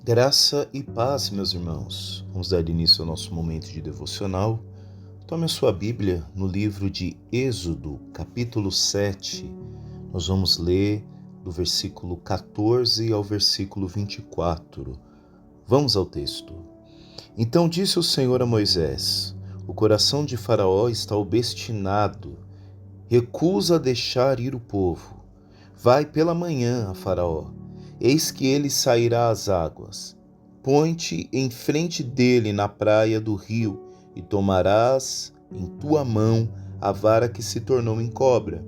Graça e paz, meus irmãos. Vamos dar início ao nosso momento de devocional. Tome a sua Bíblia no livro de Êxodo, capítulo 7. Nós vamos ler do versículo 14 ao versículo 24. Vamos ao texto. Então disse o Senhor a Moisés: O coração de Faraó está obstinado, recusa deixar ir o povo. Vai pela manhã a Faraó. Eis que ele sairá às águas. Põe-te em frente dele na praia do rio, e tomarás em tua mão a vara que se tornou em cobra.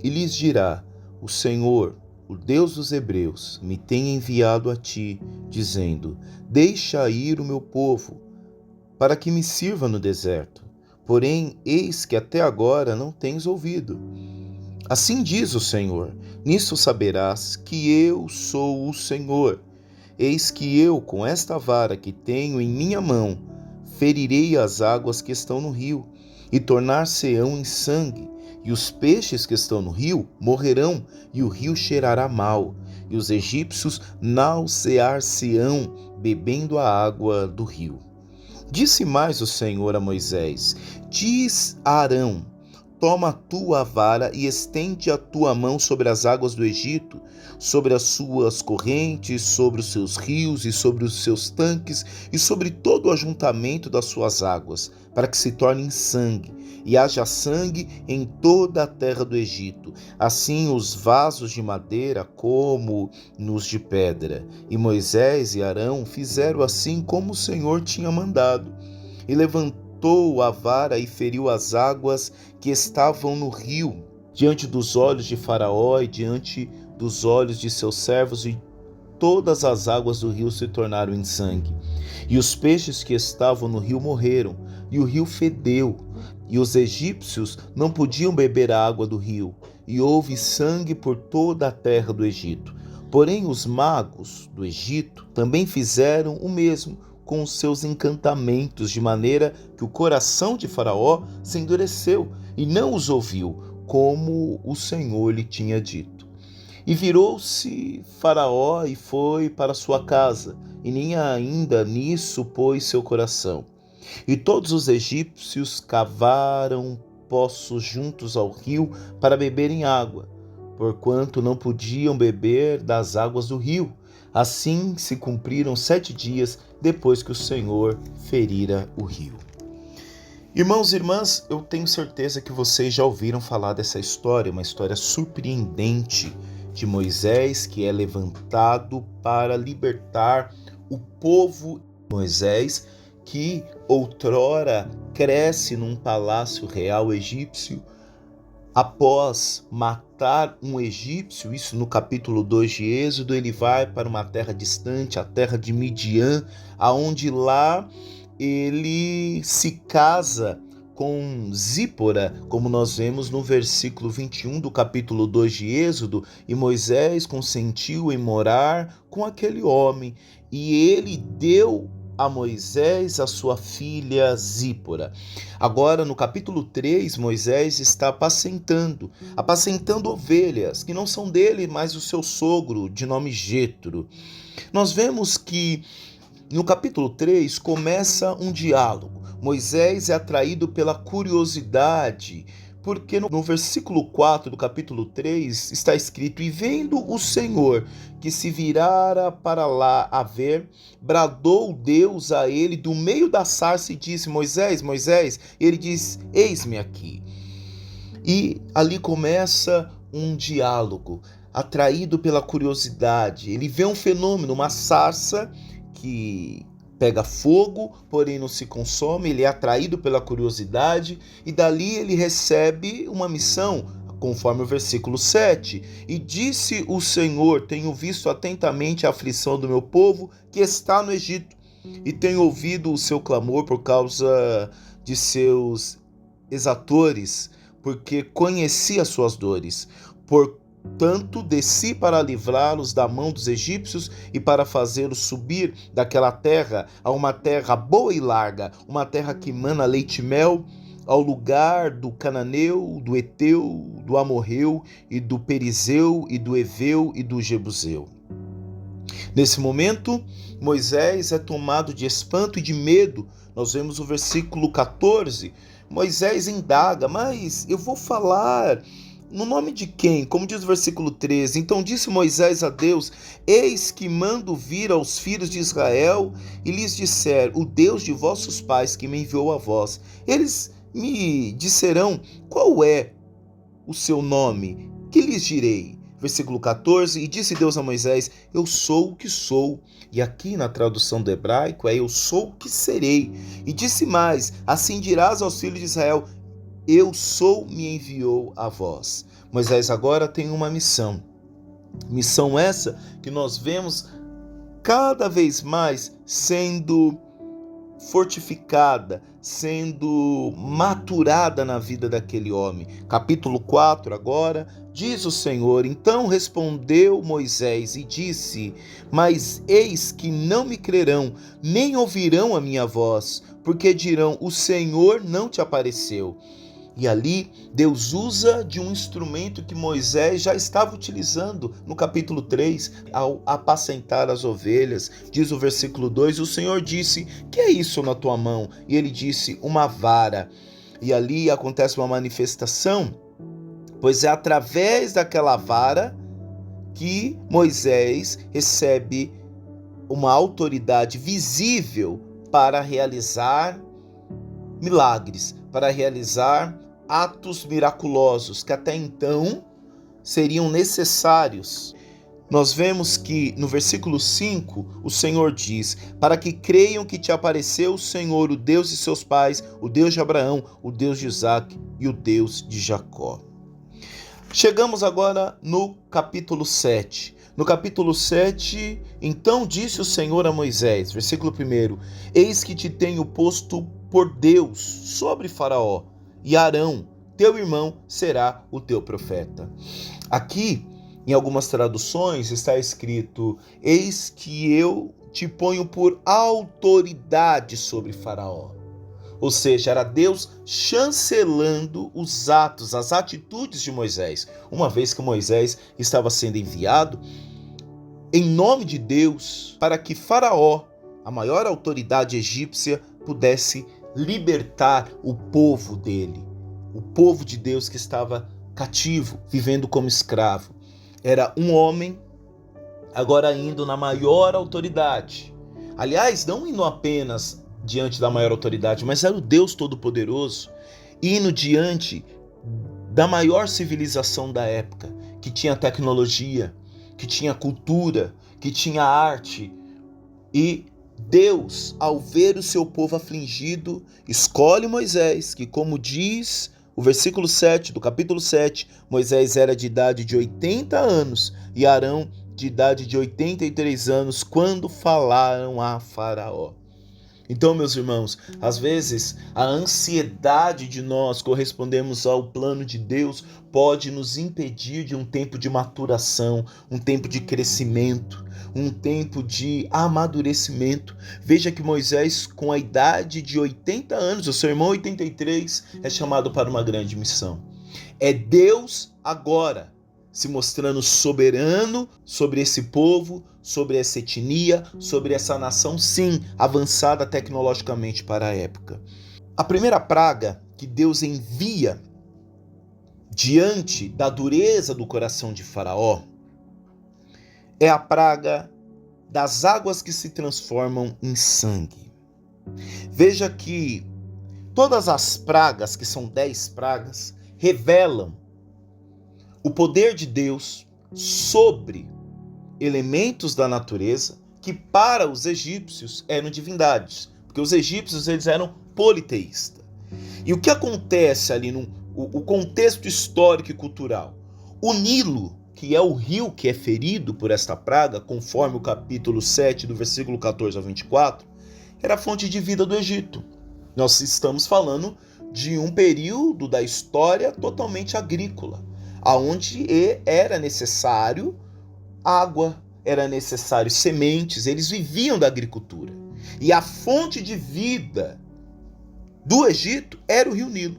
E lhes dirá: O Senhor, o Deus dos Hebreus, me tem enviado a ti, dizendo: Deixa ir o meu povo, para que me sirva no deserto. Porém, eis que até agora não tens ouvido. Assim diz o Senhor: Nisso saberás que eu sou o Senhor. Eis que eu, com esta vara que tenho em minha mão, ferirei as águas que estão no rio, e tornar-se-ão em sangue, e os peixes que estão no rio morrerão, e o rio cheirará mal, e os egípcios nausear-se-ão, bebendo a água do rio. Disse mais o Senhor a Moisés: Diz a Arão: Toma a tua vara e estende a tua mão sobre as águas do Egito, sobre as suas correntes, sobre os seus rios e sobre os seus tanques e sobre todo o ajuntamento das suas águas, para que se tornem sangue, e haja sangue em toda a terra do Egito, assim os vasos de madeira como nos de pedra. E Moisés e Arão fizeram assim como o Senhor tinha mandado, e levantou a vara e feriu as águas que estavam no rio, diante dos olhos de Faraó e diante dos olhos de seus servos, e todas as águas do rio se tornaram em sangue. E os peixes que estavam no rio morreram, e o rio fedeu, e os egípcios não podiam beber a água do rio, e houve sangue por toda a terra do Egito. Porém, os magos do Egito também fizeram o mesmo com os seus encantamentos, de maneira que o coração de Faraó se endureceu e não os ouviu, como o Senhor lhe tinha dito. E virou-se Faraó e foi para sua casa, e nem ainda nisso pôs seu coração. E todos os egípcios cavaram poços juntos ao rio para beberem água, porquanto não podiam beber das águas do rio. Assim se cumpriram 7 dias depois que o Senhor ferira o rio. Irmãos e irmãs, eu tenho certeza que vocês já ouviram falar dessa história, uma história surpreendente de Moisés, que é levantado para libertar o povo. Moisés, que outrora cresce num palácio real egípcio, após matar um egípcio, isso no capítulo 2 de Êxodo, ele vai para uma terra distante, a terra de Midian, aonde lá ele se casa com Zípora, como nós vemos no versículo 21 do capítulo 2 de Êxodo, e Moisés consentiu em morar com aquele homem, e ele deu a Moisés a sua filha Zípora. Agora, no capítulo 3, Moisés está apacentando ovelhas, que não são dele, mas o seu sogro, de nome Jétro. Nós vemos que no capítulo 3 começa um diálogo. Moisés é atraído pela curiosidade, porque no versículo 4 do capítulo 3 está escrito: E vendo o Senhor que se virara para lá a ver, bradou Deus a ele do meio da sarça e disse: Moisés, Moisés. E ele diz: Eis-me aqui. E ali começa um diálogo, atraído pela curiosidade. Ele vê um fenômeno, uma sarça que pega fogo, porém não se consome. Ele é atraído pela curiosidade e dali ele recebe uma missão, conforme o versículo 7. E disse o Senhor: Tenho visto atentamente a aflição do meu povo que está no Egito, e tenho ouvido o seu clamor por causa de seus exatores, porque conheci as suas dores. Portanto, desci para livrá-los da mão dos egípcios e para fazê-los subir daquela terra a uma terra boa e larga, uma terra que mana leite e mel, ao lugar do cananeu, do eteu, do amorreu e do perizeu e do eveu e do jebuseu. Nesse momento, Moisés é tomado de espanto e de medo. Nós vemos o versículo 14. Moisés indaga, mas eu vou falar no nome de quem? Como diz o versículo 13. Então disse Moisés a Deus: eis que mando vir aos filhos de Israel e lhes disser: o Deus de vossos pais que me enviou a vós. Eles me disserão: qual é o seu nome? Que lhes direi? Versículo 14, e disse Deus a Moisés: eu sou o que sou. E aqui na tradução do hebraico é: eu sou o que serei. E disse mais: assim dirás aos filhos de Israel: eu sou, me enviou a vós. Moisés agora tem uma missão. Missão essa que nós vemos cada vez mais sendo fortificada, sendo maturada na vida daquele homem. Capítulo 4 agora, diz o Senhor: então respondeu Moisés e disse: mas eis que não me crerão, nem ouvirão a minha voz, porque dirão: o Senhor não te apareceu. E ali Deus usa de um instrumento que Moisés já estava utilizando no capítulo 3, ao apacentar as ovelhas. Diz o versículo 2, o Senhor disse: que é isso na tua mão? E ele disse: uma vara. E ali acontece uma manifestação, pois é através daquela vara que Moisés recebe uma autoridade visível para realizar milagres, para realizar atos miraculosos que até então seriam necessários. Nós vemos que no versículo 5 o Senhor diz: para que creiam que te apareceu o Senhor, o Deus de seus pais, o Deus de Abraão, o Deus de Isaque e o Deus de Jacó. Chegamos agora no capítulo 7. No capítulo 7, então disse o Senhor a Moisés, versículo 1, eis que te tenho posto por Deus sobre Faraó, e Arão, teu irmão, será o teu profeta. Aqui, em algumas traduções, está escrito: eis que eu te ponho por autoridade sobre Faraó. Ou seja, era Deus chancelando os atos, as atitudes de Moisés, uma vez que Moisés estava sendo enviado em nome de Deus para que Faraó, a maior autoridade egípcia, pudesse libertar o povo dele, o povo de Deus que estava cativo, vivendo como escravo. Era um homem agora indo na maior autoridade. Aliás, não indo apenas diante da maior autoridade, mas era o Deus Todo-Poderoso, indo diante da maior civilização da época, que tinha tecnologia, que tinha cultura, que tinha arte. E Deus, ao ver o seu povo afligido, escolhe Moisés, que, como diz o versículo 7 do capítulo 7, Moisés era de idade de 80 anos e Arão de idade de 83 anos quando falaram a Faraó. Então, meus irmãos, às vezes a ansiedade de nós correspondermos ao plano de Deus pode nos impedir de um tempo de maturação, um tempo de crescimento, um tempo de amadurecimento. Veja que Moisés, com a idade de 80 anos, o seu irmão 83, é chamado para uma grande missão. É Deus agora se mostrando soberano sobre esse povo, sobre essa etnia, sobre essa nação, sim, avançada tecnologicamente para a época. A primeira praga que Deus envia diante da dureza do coração de Faraó é a praga das águas que se transformam em sangue. Veja que todas as pragas, que são 10 pragas, revelam o poder de Deus sobre elementos da natureza que para os egípcios eram divindades, porque os egípcios eles eram politeístas. E o que acontece ali o contexto histórico e cultural? O Nilo, que é o rio que é ferido por esta praga, conforme o capítulo 7 do versículo 14 ao 24, era a fonte de vida do Egito. Nós estamos falando de um período da história totalmente agrícola, onde era necessário água, era necessário sementes, eles viviam da agricultura. E a fonte de vida do Egito era o rio Nilo.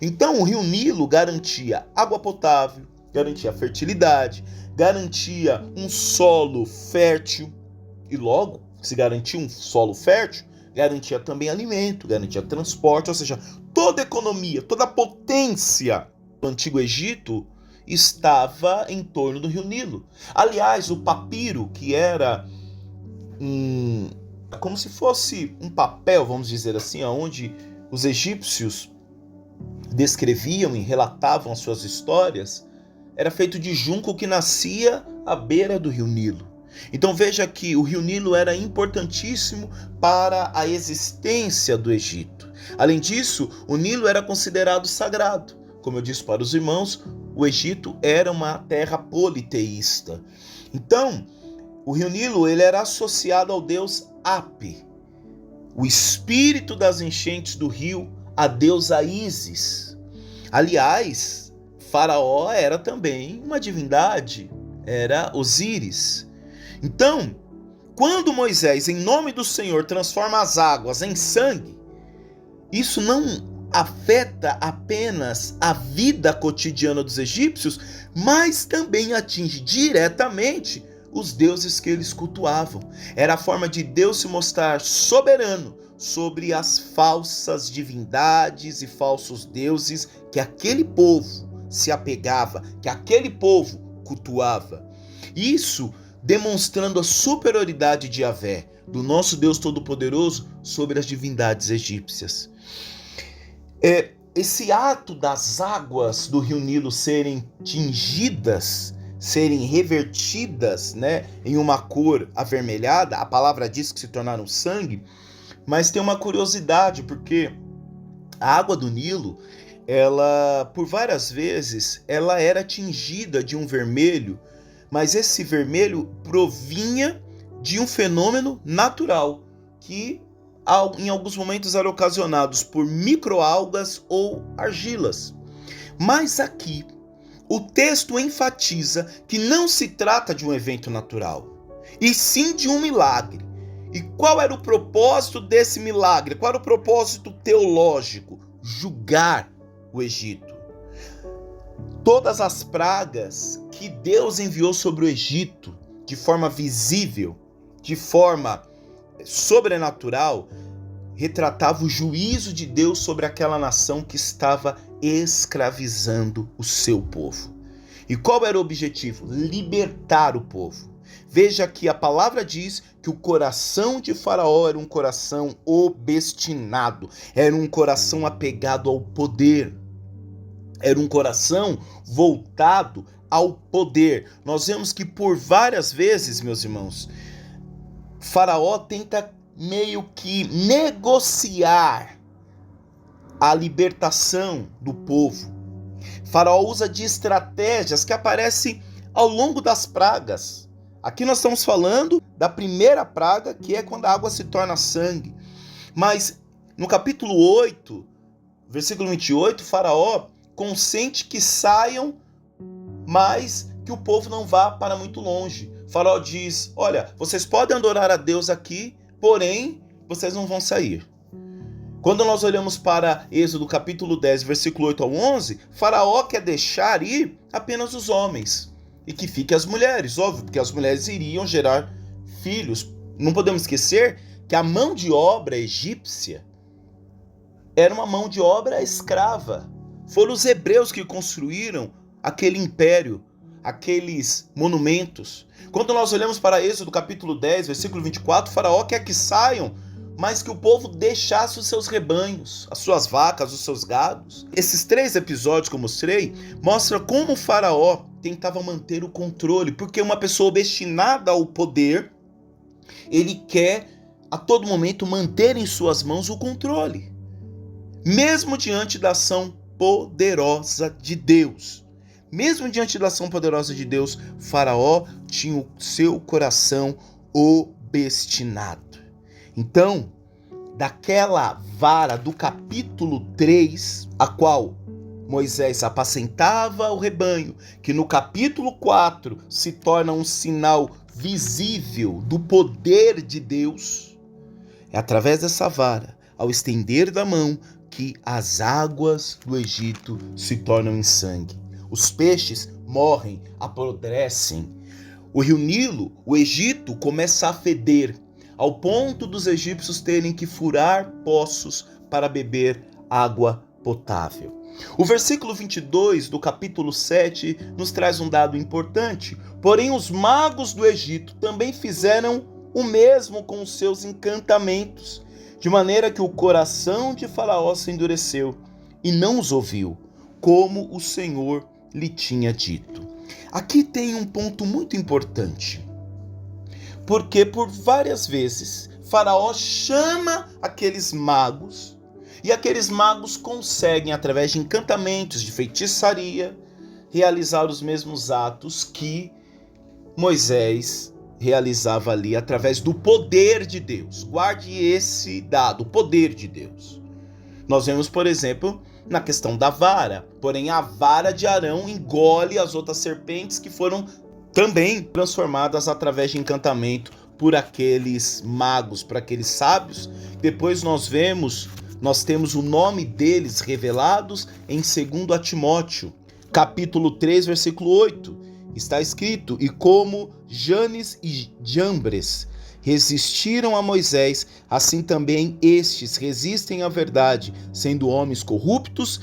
Então o rio Nilo garantia água potável, garantia fertilidade, garantia um solo fértil. e logo se garantia um solo fértil, garantia também alimento, garantia transporte, ou seja, toda a economia, toda a potência do Antigo Egito estava em torno do Rio Nilo. Aliás, o papiro, que era como se fosse um papel, vamos dizer assim, onde os egípcios descreviam e relatavam as suas histórias, era feito de junco que nascia à beira do Rio Nilo. Então veja que o Rio Nilo era importantíssimo para a existência do Egito. Além disso, o Nilo era considerado sagrado. Como eu disse para os irmãos, o Egito era uma terra politeísta. Então, o Rio Nilo ele era associado ao deus Ape, o espírito das enchentes do rio, a deusa Ísis. Aliás, Faraó era também uma divindade, era Osíris. Então, quando Moisés, em nome do Senhor, transforma as águas em sangue, isso não afeta apenas a vida cotidiana dos egípcios, mas também atinge diretamente os deuses que eles cultuavam. Era a forma de Deus se mostrar soberano sobre as falsas divindades e falsos deuses que aquele povo se apegava, que aquele povo cultuava. Isso demonstrando a superioridade de Yahvé, do nosso Deus Todo-Poderoso, sobre as divindades egípcias. Esse ato das águas do Rio Nilo serem tingidas, serem revertidas, em uma cor avermelhada, a palavra diz que se tornaram sangue, mas tem uma curiosidade, porque a água do Nilo, ela, por várias vezes, ela era tingida de um vermelho, mas esse vermelho provinha de um fenômeno natural, que em alguns momentos eram ocasionados por microalgas ou argilas. Mas aqui, o texto enfatiza que não se trata de um evento natural, e sim de um milagre. E qual era o propósito desse milagre? Qual era o propósito teológico? Julgar o Egito. Todas as pragas que Deus enviou sobre o Egito, de forma visível, de forma sobrenatural, retratava o juízo de Deus sobre aquela nação que estava escravizando o seu povo. E qual era o objetivo? Libertar o povo. Veja que a palavra diz que o coração de Faraó era um coração obstinado, era um coração apegado ao poder, era um coração voltado ao poder. Nós vemos que por várias vezes, meus irmãos, Faraó tenta meio que negociar a libertação do povo. Faraó usa de estratégias que aparecem ao longo das pragas. Aqui nós estamos falando da primeira praga, que é quando a água se torna sangue. Mas no capítulo 8, versículo 28, Faraó consente que saiam, mas que o povo não vá para muito longe. Faraó diz: olha, vocês podem adorar a Deus aqui, porém, vocês não vão sair. Quando nós olhamos para Êxodo capítulo 10, versículo 8 ao 11, Faraó quer deixar ir apenas os homens e que fiquem as mulheres, óbvio, porque as mulheres iriam gerar filhos. Não podemos esquecer que a mão de obra egípcia era uma mão de obra escrava. Foram os hebreus que construíram aquele império, aqueles monumentos. Quando nós olhamos para Êxodo capítulo 10, versículo 24, Faraó quer que saiam, mas que o povo deixasse os seus rebanhos, as suas vacas, os seus gados. Esses 3 episódios que eu mostrei mostram como o Faraó tentava manter o controle, porque uma pessoa obstinada ao poder, ele quer a todo momento manter em suas mãos o controle, mesmo diante da ação poderosa de Deus. Mesmo diante da ação poderosa de Deus, Faraó tinha o seu coração obstinado. Então, daquela vara do capítulo 3, a qual Moisés apacentava o rebanho, que no capítulo 4 se torna um sinal visível do poder de Deus, é através dessa vara, ao estender da mão, que as águas do Egito se tornam em sangue. Os peixes morrem, apodrecem. o rio Nilo, o Egito, começa a feder, ao ponto dos egípcios terem que furar poços para beber água potável. O versículo 22 do capítulo 7 nos traz um dado importante. Porém, os magos do Egito também fizeram o mesmo com os seus encantamentos, de maneira que o coração de Faraó se endureceu e não os ouviu, como o Senhor lhe tinha dito. Aqui tem um ponto muito importante, porque por várias vezes Faraó chama aqueles magos, e aqueles magos conseguem, através de encantamentos, de feitiçaria, realizar os mesmos atos que Moisés realizava ali através do poder de Deus. Guarde esse dado, o poder de Deus. Nós vemos, por exemplo, na questão da vara. Porém, a vara de Arão engole as outras serpentes que foram também transformadas através de encantamento por aqueles magos, por aqueles sábios. Depois nós temos o nome deles revelados em 2 Timóteo, capítulo 3, versículo 8. Está escrito: e como Janes e Jambres resistiram a Moisés, assim também estes resistem à verdade, sendo homens corruptos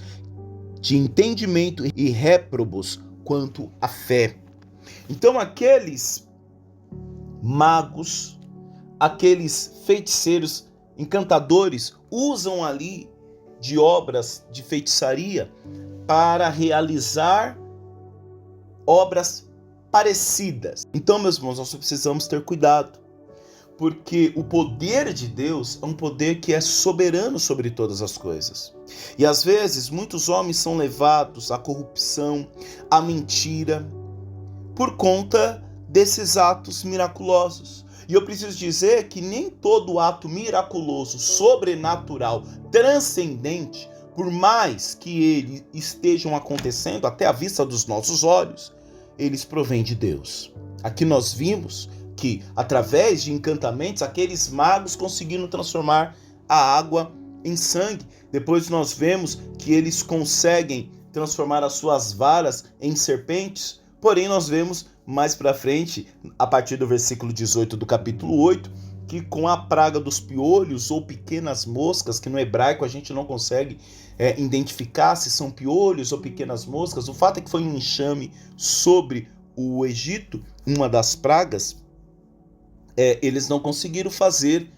de entendimento e réprobos quanto à fé. Então aqueles magos, aqueles feiticeiros, encantadores, usam ali de obras de feitiçaria para realizar obras parecidas. Então, meus irmãos, nós precisamos ter cuidado, porque o poder de Deus é um poder que é soberano sobre todas as coisas. E às vezes muitos homens são levados à corrupção, à mentira, por conta desses atos miraculosos. E eu preciso dizer que nem todo ato miraculoso, sobrenatural, transcendente, por mais que eles estejam acontecendo até à vista dos nossos olhos, eles provêm de Deus. Aqui nós vimos que, através de encantamentos, aqueles magos conseguiram transformar a água em sangue. Depois nós vemos que eles conseguem transformar as suas varas em serpentes. Porém, nós vemos mais para frente, a partir do versículo 18 do capítulo 8, que com a praga dos piolhos ou pequenas moscas, que no hebraico a gente não consegue identificar se são piolhos ou pequenas moscas, o fato é que foi um enxame sobre o Egito, uma das pragas, eles não conseguiram fazer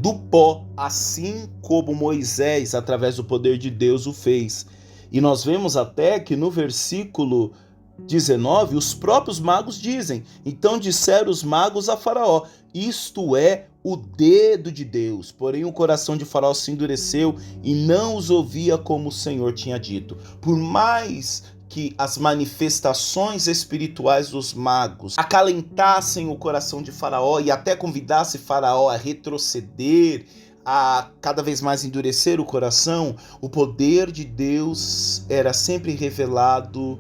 do pó, assim como Moisés, através do poder de Deus, o fez. E nós vemos até que no versículo 19, os próprios magos dizem: então disseram os magos a Faraó, isto é o dedo de Deus. Porém o coração de Faraó se endureceu e não os ouvia como o Senhor tinha dito. Por mais que as manifestações espirituais dos magos acalentassem o coração de Faraó e até convidasse Faraó a retroceder, a cada vez mais endurecer o coração, o poder de Deus era sempre revelado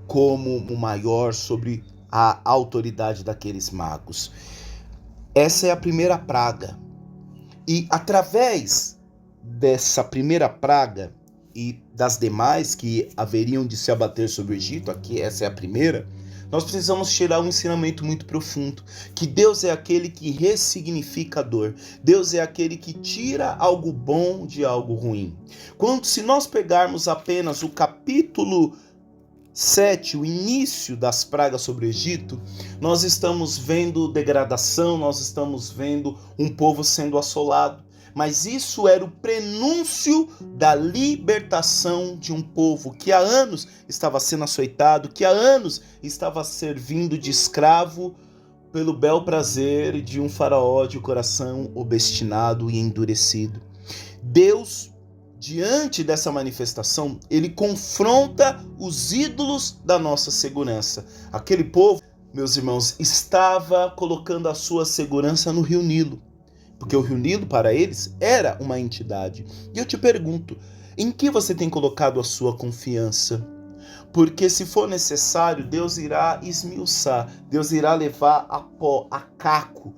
como o maior sobre a autoridade daqueles magos. Essa é a primeira praga. E através dessa primeira praga e das demais que haveriam de se abater sobre o Egito, aqui essa é a primeira, nós precisamos tirar um ensinamento muito profundo, que Deus é aquele que ressignifica a dor. Deus é aquele que tira algo bom de algo ruim. Se nós pegarmos apenas o capítulo 7, o início das pragas sobre o Egito, nós estamos vendo degradação, nós estamos vendo um povo sendo assolado. Mas isso era o prenúncio da libertação de um povo que há anos estava sendo açoitado, que há anos estava servindo de escravo pelo bel prazer de um faraó de coração obstinado e endurecido. Deus, diante dessa manifestação, ele confronta os ídolos da nossa segurança. Aquele povo, meus irmãos, estava colocando a sua segurança no rio Nilo, porque o rio Nilo para eles era uma entidade. E eu te pergunto, em que você tem colocado a sua confiança? Porque se for necessário, Deus irá esmiuçar, Deus irá levar a pó, a caco,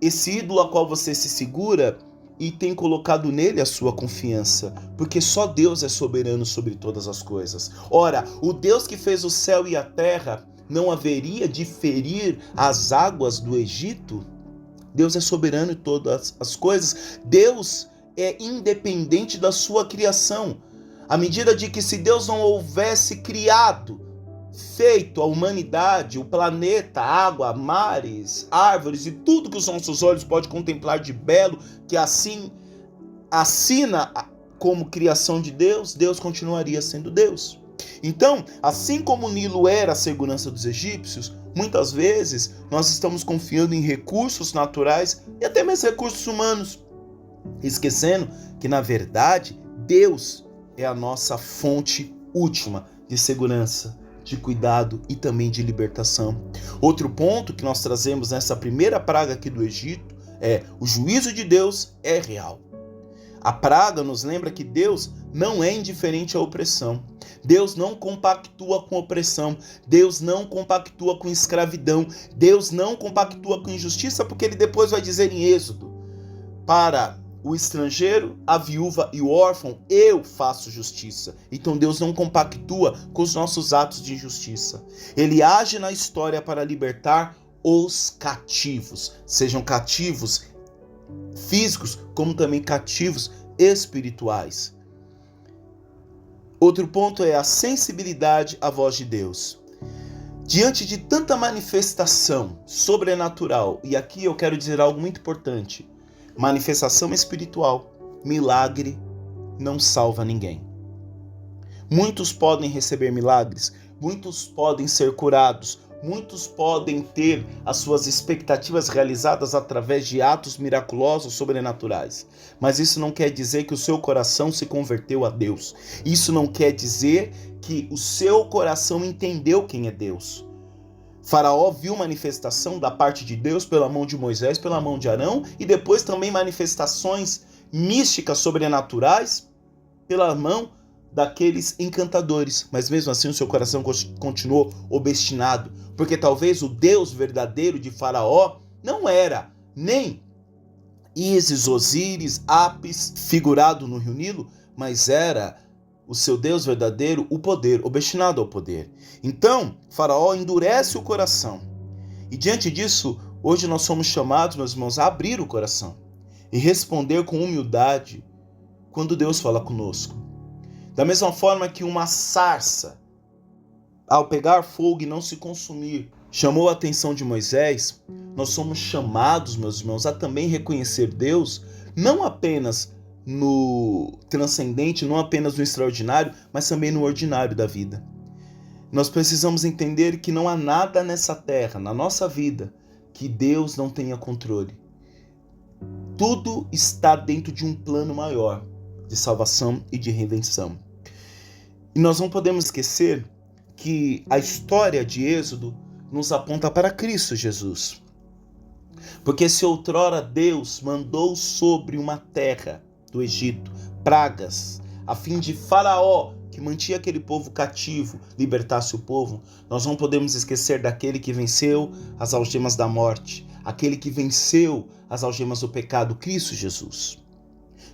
esse ídolo a qual você se segura e tem colocado nele a sua confiança, porque só Deus é soberano sobre todas as coisas. Ora, o Deus que fez o céu e a terra não haveria de ferir as águas do Egito? Deus é soberano em todas as coisas. Deus é independente da sua criação. À medida de que se Deus não houvesse criado, feito a humanidade, o planeta, água, mares, árvores e tudo que os nossos olhos podem contemplar de belo, que assim assina como criação de Deus, Deus continuaria sendo Deus. Então, assim como o Nilo era a segurança dos egípcios, muitas vezes nós estamos confiando em recursos naturais e até mesmo recursos humanos, esquecendo que, na verdade, Deus é a nossa fonte última de segurança, de cuidado e também de libertação. Outro ponto que nós trazemos nessa primeira praga aqui do Egito é: o juízo de Deus é real. A praga nos lembra que Deus não é indiferente à opressão. Deus não compactua com opressão. Deus não compactua com escravidão. Deus não compactua com injustiça, porque ele depois vai dizer em Êxodo: para o estrangeiro, a viúva e o órfão, eu faço justiça. Então Deus não compactua com os nossos atos de injustiça. Ele age na história para libertar os cativos, sejam cativos físicos, como também cativos espirituais. Outro ponto é a sensibilidade à voz de Deus. Diante de tanta manifestação sobrenatural, e aqui eu quero dizer algo muito importante: manifestação espiritual, milagre não salva ninguém. Muitos podem receber milagres, muitos podem ser curados, muitos podem ter as suas expectativas realizadas através de atos miraculosos sobrenaturais. Mas isso não quer dizer que o seu coração se converteu a Deus. Isso não quer dizer que o seu coração entendeu quem é Deus. Faraó viu manifestação da parte de Deus pela mão de Moisés, pela mão de Arão, e depois também manifestações místicas sobrenaturais pela mão daqueles encantadores. Mas mesmo assim o seu coração continuou obstinado, porque talvez o Deus verdadeiro de Faraó não era nem Ísis, Osíris, Apis, figurado no rio Nilo, mas era o seu Deus verdadeiro, o poder, obstinado ao poder. Então, Faraó endurece o coração. E diante disso, hoje nós somos chamados, meus irmãos, a abrir o coração e responder com humildade quando Deus fala conosco. Da mesma forma que uma sarça, ao pegar fogo e não se consumir, chamou a atenção de Moisés, nós somos chamados, meus irmãos, a também reconhecer Deus, não apenas no transcendente, não apenas no extraordinário, mas também no ordinário da vida. Nós precisamos entender que não há nada nessa terra, na nossa vida, que Deus não tenha controle. Tudo está dentro de um plano maior de salvação e de redenção. E nós não podemos esquecer que a história de Êxodo nos aponta para Cristo Jesus. Porque se outrora Deus mandou sobre uma terra do Egito pragas, a fim de Faraó, que mantinha aquele povo cativo, libertasse o povo, nós não podemos esquecer daquele que venceu as algemas da morte, aquele que venceu as algemas do pecado, Cristo Jesus.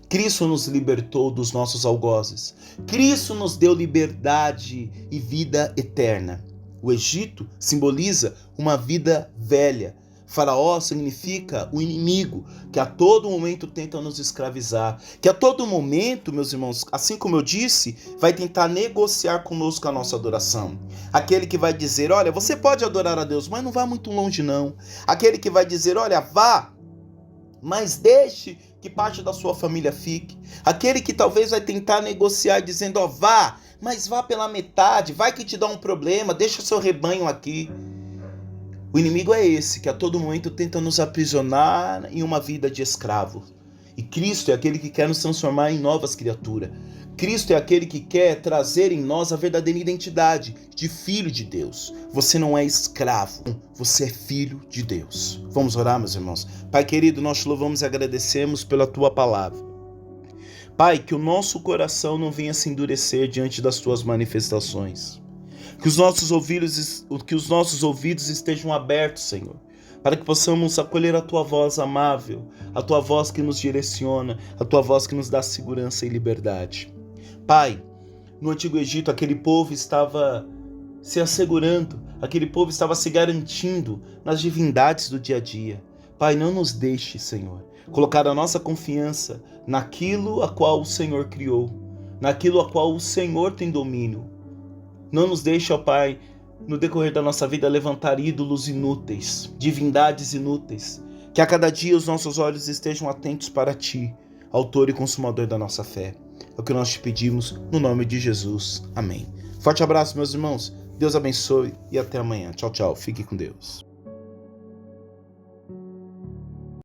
Cristo nos libertou dos nossos algozes. Cristo nos deu liberdade e vida eterna. O Egito simboliza uma vida velha. Faraó significa o inimigo, que a todo momento tenta nos escravizar, que a todo momento, meus irmãos, assim como eu disse, vai tentar negociar conosco a nossa adoração. Aquele que vai dizer: olha, você pode adorar a Deus, mas não vá muito longe não. Aquele que vai dizer: olha, vá, mas deixe que parte da sua família fique. Aquele que talvez vai tentar negociar dizendo: ó, vá, mas vá pela metade, vai que te dá um problema, deixa o seu rebanho aqui. O inimigo é esse, que a todo momento tenta nos aprisionar em uma vida de escravo. E Cristo é aquele que quer nos transformar em novas criaturas. Cristo é aquele que quer trazer em nós a verdadeira identidade de filho de Deus. Você não é escravo, você é filho de Deus. Vamos orar, meus irmãos. Pai querido, nós te louvamos e agradecemos pela tua palavra. Pai, que o nosso coração não venha se endurecer diante das tuas manifestações. Que os nossos ouvidos estejam abertos, Senhor, para que possamos acolher a tua voz amável, a tua voz que nos direciona, a tua voz que nos dá segurança e liberdade. Pai, no Antigo Egito, aquele povo estava se assegurando, aquele povo estava se garantindo nas divindades do dia a dia. Pai, não nos deixe, Senhor, colocar a nossa confiança naquilo a qual o Senhor criou, naquilo a qual o Senhor tem domínio. Não nos deixe, ó Pai, no decorrer da nossa vida, levantar ídolos inúteis, divindades inúteis. Que a cada dia os nossos olhos estejam atentos para Ti, autor e consumador da nossa fé. É o que nós te pedimos, no nome de Jesus. Amém. Forte abraço, meus irmãos. Deus abençoe e até amanhã. Tchau, tchau. Fique com Deus.